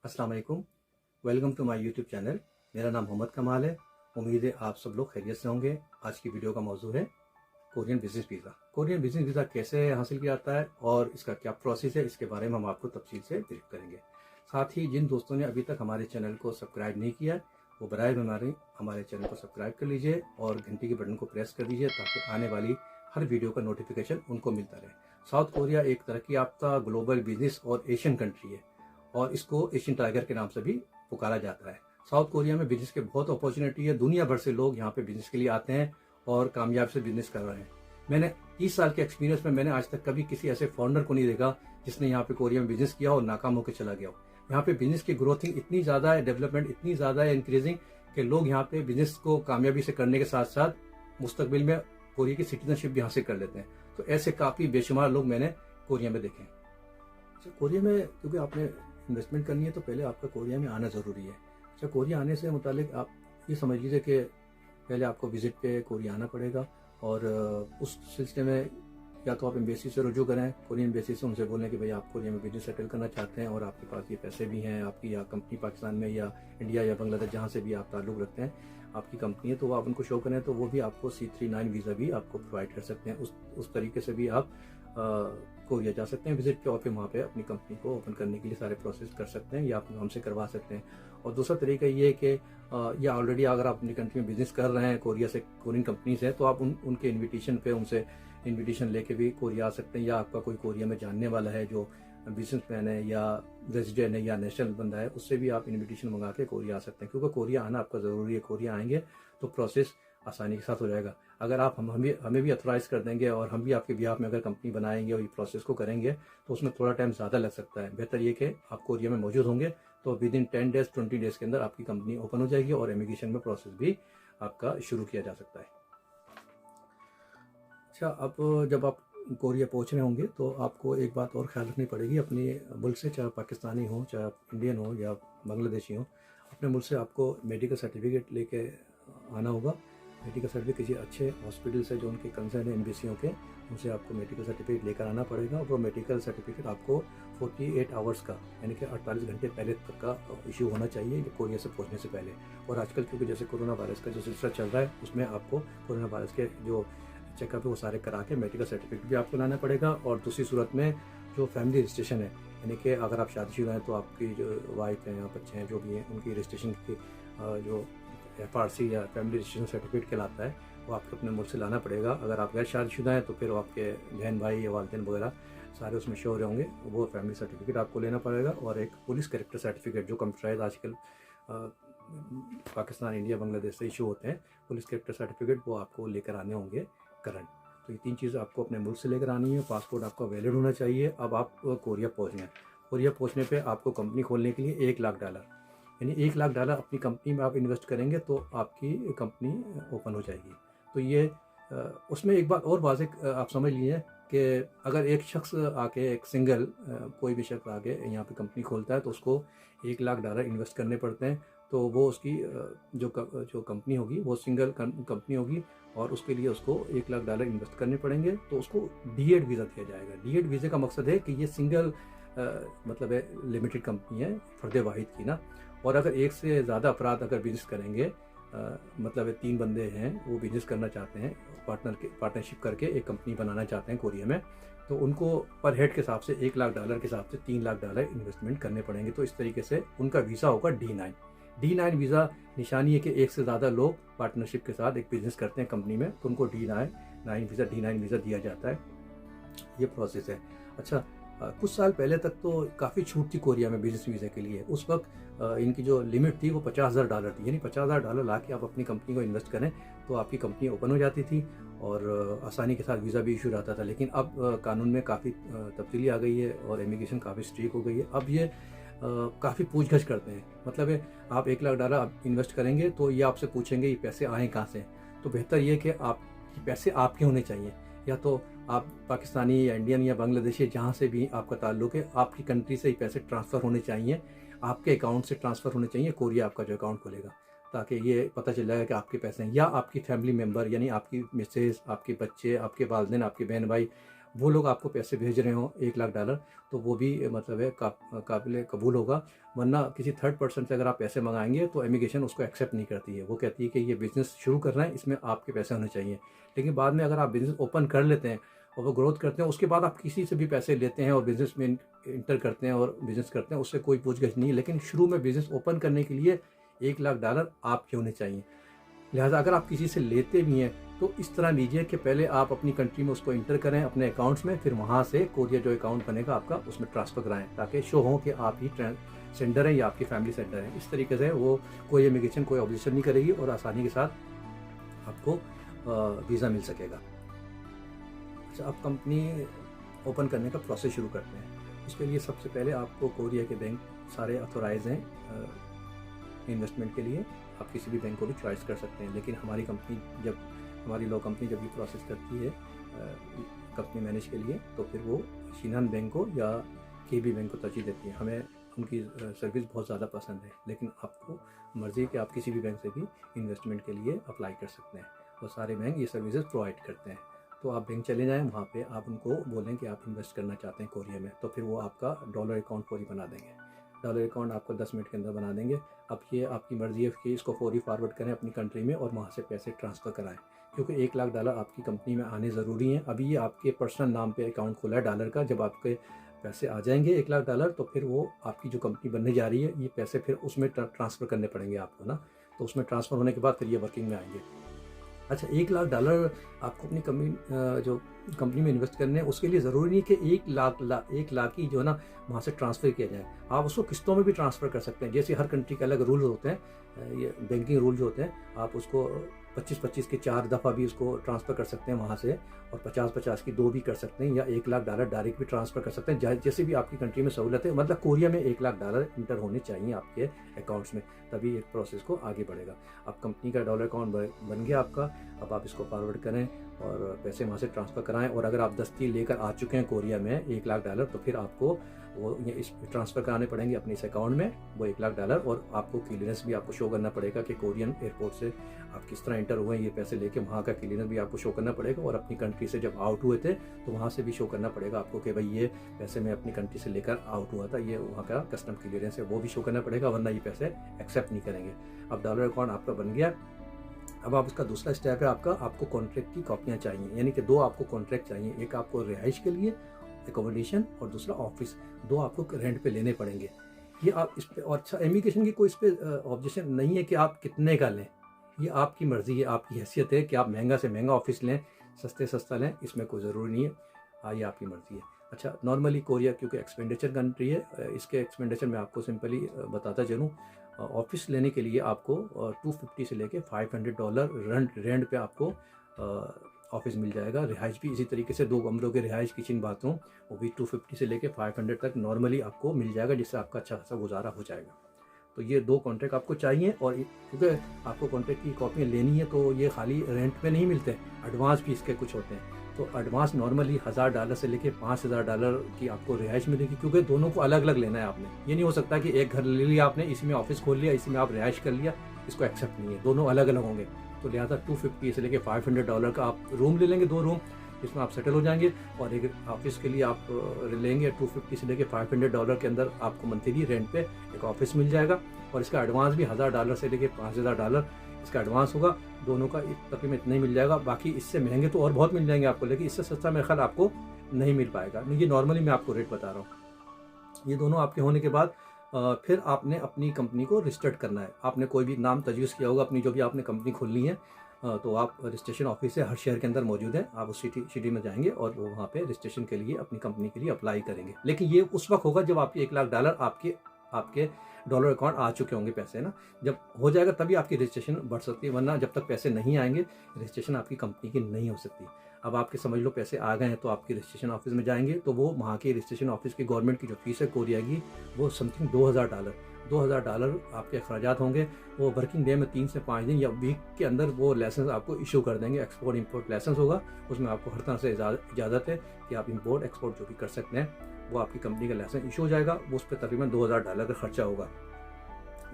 अस्सलाम वालेकुम। Welcome to my YouTube channel. मेरा नाम मोहम्मद कमाल है। उम्मीद है आप सब लोग खैरियत से होंगे। आज की वीडियो का मौजू है Korean business visa. Korean business visa कैसे हासिल किया जाता है और इसका क्या प्रोसेस है, इसके बारे में हम आपको तफसील से ब्रीफ करेंगे। साथ ही जिन दोस्तों ने अभी तक हमारे चैनल को सब्सक्राइब नहीं किया वो बराए हमारे चैनल को सब्सक्राइब कर लीजिए और घंटी के बटन को प्रेस कर दीजिए ताकि आने वाली हर वीडियो का नोटिफिकेशन उनको मिलता रहे। साउथ कोरिया एक तरक्की याफ्ता ग्लोबल बिजनेस और एशियन कंट्री है और इसको एशियन टाइगर के नाम से भी पुकारा जाता है। साउथ कोरिया में बिजनेस की बहुत अपॉर्चुनिटी है। दुनिया भर से लोग यहाँ पे बिजनेस के लिए आते हैं और कामयाब से बिजनेस कर रहे हैं। मैंने 30 साल के एक्सपीरियंस में मैंने आज तक कभी किसी ऐसे फॉरेनर को नहीं देखा जिसने यहाँ पे कोरिया में बिजनेस किया और नाकाम होकर चला गया हो। यहाँ पे बिजनेस की ग्रोथिंग इतनी ज़्यादा है, डेवलपमेंट इतनी ज़्यादा है, इंक्रीजिंग, कि लोग यहाँ पे बिजनेस को कामयाबी से करने के साथ साथ मुस्तकबिल में कोरिया की सिटीजनशिप भी हासिल कर लेते हैं। तो ऐसे काफ़ी बेशुमार लोग मैंने कोरिया में देखे हैं। अच्छा, कोरिया में क्योंकि आपने इन्वेस्टमेंट करनी है तो पहले आपका कोरिया में आना ज़रूरी है। अच्छा, कोरिया आने से मुतालिक आप ये समझ लीजिए कि पहले आपको विज़िट पे कोरिया आना पड़ेगा और उस सिलसिले में या तो आप एम्बेसी से रुजू करें, कोरियन एम्बेसी से उनसे बोलें कि भाई आप कोरिया में बिजनेस सेटल करना चाहते हैं और आपके पास ये पैसे भी हैं, आपकी या कंपनी पाकिस्तान में या इंडिया या बांग्लादेश जहाँ से भी आप ताल्लुक़ रखते हैं आपकी कंपनी है, तो वो आप उनको शो करें तो वो भी आपको C39 वीज़ा भी आपको प्रोवाइड कर सकते हैं। उस तरीके से भी आप कोरिया जा सकते हैं विजिट पे और फिर वहाँ पे अपनी कंपनी को ओपन करने के लिए सारे प्रोसेस कर सकते हैं या आप हमसे करवा सकते हैं। और दूसरा तरीका ये है कि या ऑलरेडी अगर आप अपनी कंट्री में बिजनेस कर रहे हैं कोरिया से, कोरियन कंपनीज हैं, तो आप उनके इन्विटेशन पे उनसे इन्विटेशन लेके भी कोरिया आ सकते हैं। या आपका कोई कोरिया में जानने वाला है जो बिजनेसमैन है या रेजिडेंट है या नेशनल बंदा है, उससे भी आप इन्विटेशन मंगा के कोरिया आ सकते हैं, क्योंकि कोरिया आना आपका ज़रूरी है। कोरिया आएंगे तो प्रोसेस आसानी के साथ हो जाएगा। अगर आप हमें भी अथोराइज कर देंगे और हम भी आपके बिहाफ में अगर कंपनी बनाएंगे और ये प्रोसेस को करेंगे तो उसमें थोड़ा टाइम ज़्यादा लग सकता है। बेहतर ये कि आप कोरिया में मौजूद होंगे तो विद इन 10 डेज 20 डेज़ के अंदर आपकी कंपनी ओपन हो जाएगी और इमिग्रेशन में प्रोसेस भी आपका शुरू किया जा सकता है। अच्छा, अब जब आप कोरिया पहुंच रहे होंगे तो आपको एक बात और ख्याल रखनी पड़ेगी अपने मुल्क से, चाहे पाकिस्तानी हो, चाहे आप इंडियन हो या बांग्लादेशी हो, अपने मुल्क से आपको मेडिकल सर्टिफिकेट लेके आना होगा। मेडिकल सर्टिफिकेट किसी अच्छे हॉस्पिटल से जो उनके कंसर्न है एम्बेसियों के, उनसे आपको मेडिकल सर्टिफिकेट लेकर आना पड़ेगा। और वो मेडिकल सर्टिफिकेट आपको 48 आवर्स का यानी कि 48 घंटे पहले तक का इशू होना चाहिए कोरिया से पहुंचने से पहले। और आजकल क्योंकि जैसे कोरोना वायरस का जो सिलसिला चल रहा है उसमें आपको कोरोना वायरस के जो चेकअप है वो सारे करा के मेडिकल सर्टिफिकेट भी आपको लाना पड़ेगा। और दूसरी सूरत में जो फैमिली रजिस्ट्रेशन है, यानी कि अगर आप शादीशुदा हैं तो आपकी जो वाइफ हैं या बच्चे हैं जो भी हैं उनकी रजिस्ट्रेशन की जो FRC या फैमिली रजिस्ट्रेशन सर्टिफिकेट कहलाता है वो आपको अपने मुल्क से लाना पड़ेगा। अगर आप गैर शादीशुदा हैं तो फिर आपके बहन भाई या वालिदैन वगैरह सारे उसमें शो होंगे, वो फैमिली सर्टिफिकेट आपको लेना पड़ेगा। और एक पुलिस कैरेक्टर सर्टिफिकेट जो कंप्यूटराइज आजकल पाकिस्तान, इंडिया, बांग्लादेश से इशू होते हैं, पुलिस कैरेक्टर सर्टिफिकेट वो आपको लेकर आने होंगे करंट। तो ये 3 चीज़ आपको अपने मुल्क से लेकर आनी है। पासपोर्ट आपका वैलिड होना चाहिए। अब आप कोरिया पहुँच गए। कोरिया पहुँचने पे आपको कंपनी खोलने के लिए $1,00,000 यानी $1,00,000 अपनी कंपनी में आप इन्वेस्ट करेंगे तो आपकी कंपनी ओपन हो जाएगी। तो ये उसमें एक बात और वाज़ेह आप समझ लीजिए कि अगर एक शख्स आके, एक सिंगल कोई भी शख्स आके यहाँ पे कंपनी खोलता है तो उसको $1,00,000 इन्वेस्ट करने पड़ते हैं। तो वो उसकी जो कंपनी होगी वो सिंगल कंपनी होगी और उसके लिए उसको $1,00,000 इन्वेस्ट करने पड़ेंगे। तो उसको D8 वीज़ा दिया जाएगा। D8 वीज़े का मकसद है कि ये सिंगल मतलब है लिमिटेड कंपनी है, फ़र्द वाहिद की ना। और अगर एक से ज़्यादा अफराद अगर बिज़नेस करेंगे, मतलब 3 बंदे हैं वो बिज़नेस करना चाहते हैं, पार्टनरशिप करके एक कंपनी बनाना चाहते हैं कोरिया में, तो उनको पर हेड के हिसाब से $1,00,000 के हिसाब से $3,00,000 इन्वेस्टमेंट करने पड़ेंगे। तो इस तरीके से उनका वीज़ा होगा D9 वीज़ा। निशानी है कि एक से ज़्यादा लोग पार्टनरशिप के साथ एक बिज़नेस करते हैं कंपनी में तो उनको D9 वीज़ा दिया जाता है। ये प्रोसेस है। अच्छा, कुछ साल पहले तक तो काफ़ी छूट थी कोरिया में बिजनेस वीज़ा के लिए। उस वक्त इनकी जो लिमिट थी वो $50,000 थी, यानी $50,000 ला के आप अपनी कंपनी को इन्वेस्ट करें तो आपकी कंपनी ओपन हो जाती थी और आसानी के साथ वीज़ा भी इशू रहता था। लेकिन अब कानून में काफ़ी तब्दीली आ गई है और इमिग्रेशन काफ़ी स्ट्रिक्ट हो गई है। अब ये काफ़ी पूछगछ करते हैं। मतलब है आप $1,00,000 आप इन्वेस्ट करेंगे तो ये आपसे पूछेंगे ये पैसे आए कहाँ से। तो बेहतर ये कि आप पैसे आपके होने चाहिए, या तो आप पाकिस्तानी या इंडियन या बांग्लादेशी जहाँ से भी आपका ताल्लुक़ है आपकी कंट्री से ही पैसे ट्रांसफ़र होने चाहिए, आपके अकाउंट से ट्रांसफ़र होने चाहिए। कोरिया आपका जो अकाउंट खोलेगा ताकि ये पता चल जाएगा कि आपके पैसे हैं, या आपकी फैमिली मेम्बर यानी आपकी मिसेज, आपके बच्चे, आपके वालिदैन, आपके बहन भाई वो लोग आपको पैसे भेज रहे हो $1,00,000, तो वो भी मतलब है काबिल कबूल होगा। वरना किसी थर्ड पर्सन से अगर आप पैसे मंगाएंगे तो इमिग्रेशन उसको एक्सेप्ट नहीं करती है। वो कहती है कि ये बिज़नेस शुरू कर रहे हैं, इसमें आपके पैसे होने चाहिए। लेकिन बाद में अगर आप बिज़नेस ओपन कर लेते हैं और वो ग्रोथ करते हैं, उसके बाद आप किसी से भी पैसे लेते हैं और बिज़नेस में इंटर करते हैं और बिज़नेस करते हैं, उससे कोई पूछगछ नहीं है। लेकिन शुरू में बिज़नेस ओपन करने के लिए $1,00,000 आपके होने चाहिए। लिहाजा अगर आप किसी से लेते भी हैं तो इस तरह लीजिए कि पहले आप अपनी कंट्री में उसको इंटर करें अपने अकाउंट्स में, फिर वहाँ से कोरियर जो अकाउंट बनेगा आपका उसमें ट्रांसफ़र कराएं, ताकि शो हो कि आप ही सेंडर हैं या आपकी फैमिली सेंडर है। इस तरीके से वो कोई इमिग्रेशन कोई ऑब्जेक्शन नहीं करेगी और आसानी के साथ आपको वीज़ा मिल सकेगा। अच्छा, अब कंपनी ओपन करने का प्रोसेस शुरू करते हैं। उसके लिए सबसे पहले आपको कोरिया के बैंक सारे अथोराइज हैं इन्वेस्टमेंट के लिए। आप किसी भी बैंक को भी चॉइस कर सकते हैं, लेकिन हमारी लॉ कंपनी जब ये प्रोसेस करती है कंपनी मैनेज के लिए, तो फिर वो शिनन बैंक को या केबी बैंक को तरजीह देती है। हमें उनकी सर्विस बहुत ज़्यादा पसंद है, लेकिन आपको मर्ज़ी है कि आप किसी भी बैंक से भी इन्वेस्टमेंट के लिए अप्लाई कर सकते हैं। वो सारे बैंक ये सर्विसेज प्रोवाइड करते हैं। तो आप बैंक चले जाएँ, वहाँ पे आप उनको बोलें कि आप इन्वेस्ट करना चाहते हैं कोरिया में, तो फिर वो आपका डॉलर अकाउंट फौरी बना देंगे। डॉलर अकाउंट आपको 10 मिनट के अंदर बना देंगे। अब ये आपकी मर्ज़ी है कि इसको फौरी फॉरवर्ड करें अपनी कंट्री में और वहाँ से पैसे ट्रांसफ़र कराएं, क्योंकि $1,00,000 आपकी कंपनी में आने ज़रूरी हैं। अभी ये आपके पर्सनल नाम पे अकाउंट खोला है डॉलर का। जब आपके पैसे आ जाएंगे $1,00,000, तो फिर वो आपकी जो कंपनी बनने जा रही है, ये पैसे फिर उसमें ट्रांसफ़र करने पड़ेंगे आपको ना। तो उसमें ट्रांसफ़र होने के बाद फिर ये वर्किंग में आएंगे। अच्छा, $1,00,000 आपको अपनी जो कंपनी में इन्वेस्ट करने हैं, उसके लिए ज़रूरी नहीं कि 1 लाख ही जो है ना वहाँ से ट्रांसफ़र किया जाए। आप उसको किस्तों में भी ट्रांसफ़र कर सकते हैं। जैसे हर कंट्री के अलग रूल होते हैं, ये बैंकिंग रूल जो होते हैं, आप उसको 25-25 के 4 दफ़ा भी उसको ट्रांसफ़र कर सकते हैं वहाँ से, और 50-50 की 2 भी कर सकते हैं, या $1,00,000 डायरेक्ट भी ट्रांसफ़र कर सकते हैं। जैसे भी आपकी कंट्री में सहूलत है। मतलब कोरिया में $1,00,000 इंटर होने चाहिए आपके अकाउंट्स में, तभी एक प्रोसेस को आगे बढ़ेगा। अब कंपनी का डॉलर अकाउंट बन गया आपका। अब आप इसको फॉरवर्ड करें और पैसे वहाँ से ट्रांसफ़र कराएं। और अगर आप दस्ती लेकर आ चुके हैं कोरिया में $1,00,000, तो फिर आपको वो ये इस ट्रांसफ़र कराने पड़ेंगे अपने इस अकाउंट में वो $1,00,000, और आपको क्लियरेंस भी आपको शो करना पड़ेगा कि कोरियन एयरपोर्ट से आप किस तरह इंटर हुए हैं, ये पैसे लेके वहाँ का क्लियरेंस भी आपको शो करना पड़ेगा। और अपनी कंट्री से जब आउट हुए थे तो वहाँ से भी शो करना पड़ेगा आपको कि भाई ये पैसे मैं अपनी कंट्री से लेकर आउट हुआ था, ये वहाँ का कस्टम क्लियरेंस है, वो भी शो करना पड़ेगा, वरना ये पैसे एक्सेप्ट नहीं करेंगे। अब डॉलर अकाउंट आपका बन गया। अब आप इसका दूसरा स्टेप है आपको कॉन्ट्रैक्ट की कॉपियाँ चाहिए, यानी कि 2 आपको कॉन्ट्रैक्ट चाहिए। एक आपको रिहाइश के लिए एकोमोडेशन, और दूसरा ऑफिस। 2 आपको रेंट पे लेने पड़ेंगे। ये आप इस पे, और अच्छा, इमिग्रेशन की कोई इस पे ऑब्जेक्शन नहीं है कि आप कितने का लें। ये आपकी मर्ज़ी है, आपकी हैसियत है कि आप महंगा से महंगा ऑफिस लें, सस्ते सस्ता लें, इसमें कोई ज़रूरी नहीं है। ये आपकी मर्ज़ी है। अच्छा, नॉर्मली कोरिया क्योंकि एक्सपेंडिचर कंट्री है, इसके एक्सपेंडिचर में आपको सिंपली बताता चलूँ। ऑफिस लेने के लिए आपको $250 से लेके $500 रेंट पे आपको ऑफिस मिल जाएगा। रिहाइश भी इसी तरीके से 2 कमरों के रिहाइश, किचन, बाथरूम, वो भी $250 से लेके $500 तक नॉर्मली आपको मिल जाएगा, जिससे आपका अच्छा खासा गुजारा हो जाएगा। तो ये 2 कॉन्ट्रैक्ट आपको चाहिए। और क्योंकि आपको कॉन्ट्रैक्ट की कॉपियाँ लेनी है, तो ये खाली रेंट पे नहीं मिलते, एडवांस भी इसके कुछ होते हैं। तो एडवांस नॉर्मली $1,000 से लेके $5,000 की आपको रिहाइश मिलेगी, क्योंकि दोनों को अलग अलग लेना है आपने। ये नहीं हो सकता कि एक घर ले लिया आपने, इसी में ऑफिस खोल लिया, इसी में आप रिहाइश कर लिया, इसको एक्सेप्ट नहीं है, दोनों अलग अलग होंगे। तो लिहाजा $250 से लेके $500 का आप रूम ले लेंगे, 2 रूम, जिसमें आप सेटल हो जाएंगे। और एक ऑफिस के लिए आप लेंगे $250 से लेके $500 के अंदर आपको मंथली रेंट पे एक ऑफिस मिल जाएगा। और इसका एडवांस भी $1,000 से लेके $5,000 इसका एडवांस होगा। दोनों का तकरीबन इतना ही मिल जाएगा। बाकी इससे महंगे तो और बहुत मिल जाएंगे आपको, लेकिन इससे सस्ता मेरे ख्याल आपको नहीं मिल पाएगा। ये नॉर्मली मैं आपको रेट बता रहा हूँ। ये दोनों आपके होने के बाद फिर आपने अपनी कंपनी को रजिस्टर्ड करना है। आपने कोई भी नाम तजवीज़ किया होगा अपनी, जो भी आपने कंपनी खोलनी है, तो आप रजिस्ट्रेशन ऑफिस है, हर शहर के अंदर मौजूद है। आप उस सिटी में जाएंगे और वो वहाँ पे रजिस्ट्रेशन के लिए अपनी कंपनी के लिए अप्लाई करेंगे। लेकिन ये उस वक्त होगा जब आपके $1,00,000 आपके डॉलर अकाउंट आ चुके होंगे पैसे ना। जब हो जाएगा तभी आपकी रजिस्ट्रेशन बढ़ सकती है, वरना जब तक पैसे नहीं आएंगे रजिस्ट्रेशन आपकी कंपनी की नहीं हो सकती। अब आपके समझ लो पैसे आ गए हैं, तो आपकी रजिस्ट्रेशन ऑफिस में जाएंगे, तो वो वहाँ की रजिस्ट्रेशन ऑफिस की गवर्नमेंट की जो फीस है कोरिया की, वो समथिंग $2,000 आपके अखराजात होंगे। वो वर्किंग डे में 3 से 5 दिन या वीक के अंदर वो लाइसेंस आपको इशू कर देंगे। एक्सपोर्ट इंपोर्ट लाइसेंस होगा, उसमें आपको हर तरह से इजाज़त है कि आप इंपोर्ट एक्सपोर्ट जो भी कर सकते हैं, वो आपकी कंपनी का लाइसेंस इशू हो जाएगा। वो उस पर तकरीबन $2,000 का खर्चा होगा।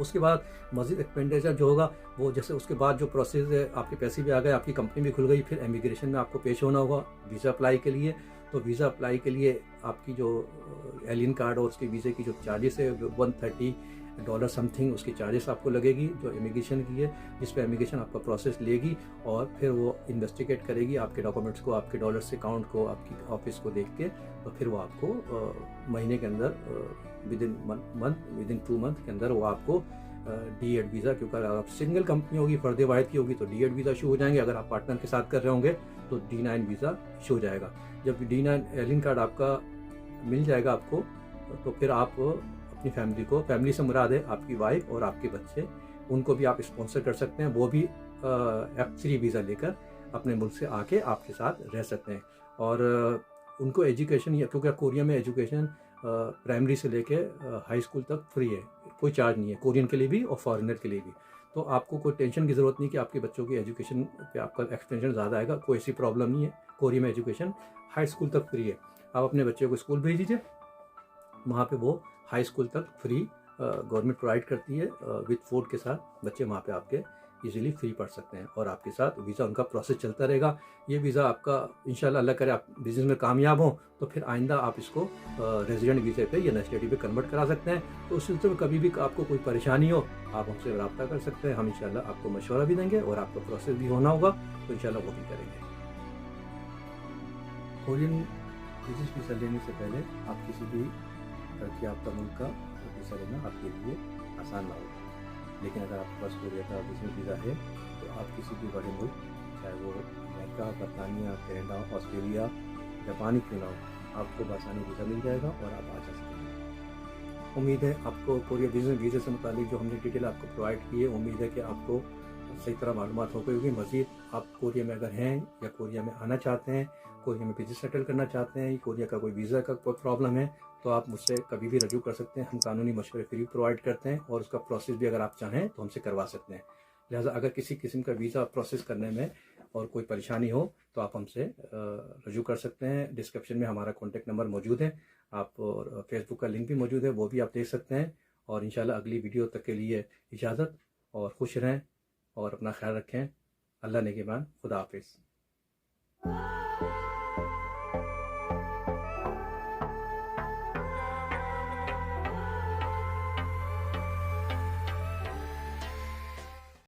उसके बाद मज़ीद एक्सपेंडिचर जो होगा वो, जैसे उसके बाद जो प्रोसेस है, आपके पैसे भी आ गए, आपकी कंपनी भी खुल गई, फिर इमिग्रेशन में आपको पेश होना होगा वीज़ा अप्लाई के लिए। तो वीज़ा अप्लाई के लिए आपकी जो एलियन कार्ड और उसके वीज़े की जो चार्जेस है $130 समथिंग उसकी चार्जेस आपको लगेगी, जो इमिग्रेशन की है, जिस पर इमिग्रेशन आपका प्रोसेस लेगी और फिर वो इन्वेस्टिगेट करेगी आपके डॉक्यूमेंट्स को, आपके डॉलर्स अकाउंट को, आपकी ऑफिस को देख के, तो फिर वो आपको महीने के अंदर विदिन 2 मंथ के अंदर वो आपको D8 वीज़ा, क्योंकि अगर आप सिंगल कंपनी होगी, फर्द वाहिद की होगी, तो D8 वीज़ा इशू हो जाएंगे। अगर आप पार्टनर के साथ कर रहे होंगे तो D9 वीज़ा इशू हो जाएगा। जब D9 एलियन कार्ड आपका मिल जाएगा आपको, तो फिर आप अपनी फैमिली को, फैमिली से मुराद है आपकी वाइफ और आपके बच्चे, उनको भी आप स्पॉन्सर कर सकते हैं। वो भी F3 वीज़ा लेकर अपने मुल्क से आके आपके साथ रह सकते हैं। और उनको एजुकेशन, क्योंकि कोरिया में एजुकेशन प्राइमरी से लेके हाई स्कूल तक फ्री है, कोई चार्ज नहीं है, कोरियन के लिए भी और फॉरेनर के लिए भी। तो आपको कोई टेंशन की ज़रूरत नहीं कि आपके बच्चों की एजुकेशन पे आपका एक्सपेंशन ज़्यादा आएगा, कोई ऐसी प्रॉब्लम नहीं है। कोरिया में एजुकेशन हाई स्कूल तक फ्री है। आप अपने बच्चे को स्कूल भेज दीजिए, वहाँ पे वो हाई स्कूल तक फ्री गवर्नमेंट प्रोवाइड करती है विद फूड के साथ। बच्चे वहाँ पे आपके इजीली फ्री पढ़ सकते हैं और आपके साथ वीज़ा उनका प्रोसेस चलता रहेगा। ये वीज़ा आपका इंशाल्लाह अल्लाह करे आप बिज़नेस में कामयाब हो तो फिर आइंदा आप इसको रेजिडेंट वीज़े पे या नेशनलिटी पे कन्वर्ट करा सकते हैं। तो उस सिलसिले में कभी भी आपको कोई परेशानी हो, आप हमसे रब्ता कर सकते हैं। हम इंशाल्लाह आपको मशवरा भी देंगे और आपका प्रोसेस भी होना होगा तो इंशाल्लाह वो भी करेंगे। कोरियन बिजनेस वीज़ा लेने से पहले आप किसी भी तरक्की याफ्ता मुल्क का वीज़ा लेना आपके लिए आसान ना होगा, लेकिन अगर आपके पास कोरिया का बिजनेस वीज़ा है तो आप किसी भी बड़े मुल्क, चाहे वो अमेरिका, बरतानिया, कनाडा, ऑस्ट्रेलिया, जापान ही क्यों ना हो, आपको बआसानी वीज़ा मिल जाएगा और आप आ जा सकेंगे। उम्मीद है आपको कोरिया बिजनेस वीज़े से मुतालिक जो हमने डिटेल आपको प्रोवाइड की है, उम्मीद है कि आपको सही तरह मालूमात हो गई होगी। मज़ीद आप कोरिया में अगर हैं या कोरिया में आना चाहते हैं, कोरिया में बिजनेस सेटल करना चाहते हैं, कोरिया का कोई वीज़ा का कोई प्रॉब्लम है, तो आप मुझसे कभी भी रजू कर सकते हैं। हम कानूनी मशवरे फ्री प्रोवाइड करते हैं और उसका प्रोसेस भी अगर आप चाहें तो हमसे करवा सकते हैं। लिहाजा अगर किसी किस्म का वीज़ा प्रोसेस करने में और कोई परेशानी हो तो आप हमसे रजू कर सकते हैं। डिस्क्रिप्शन में हमारा कॉन्टेक्ट नंबर मौजूद है, आप और फेसबुक का लिंक भी मौजूद है, वो भी आप देख सकते हैं। और इंशाल्लाह अगली वीडियो तक के लिए इजाज़त और खुश रहें और अपना ख्याल रखें। अल्लाह नेगेबान, खुदा हाफिज़।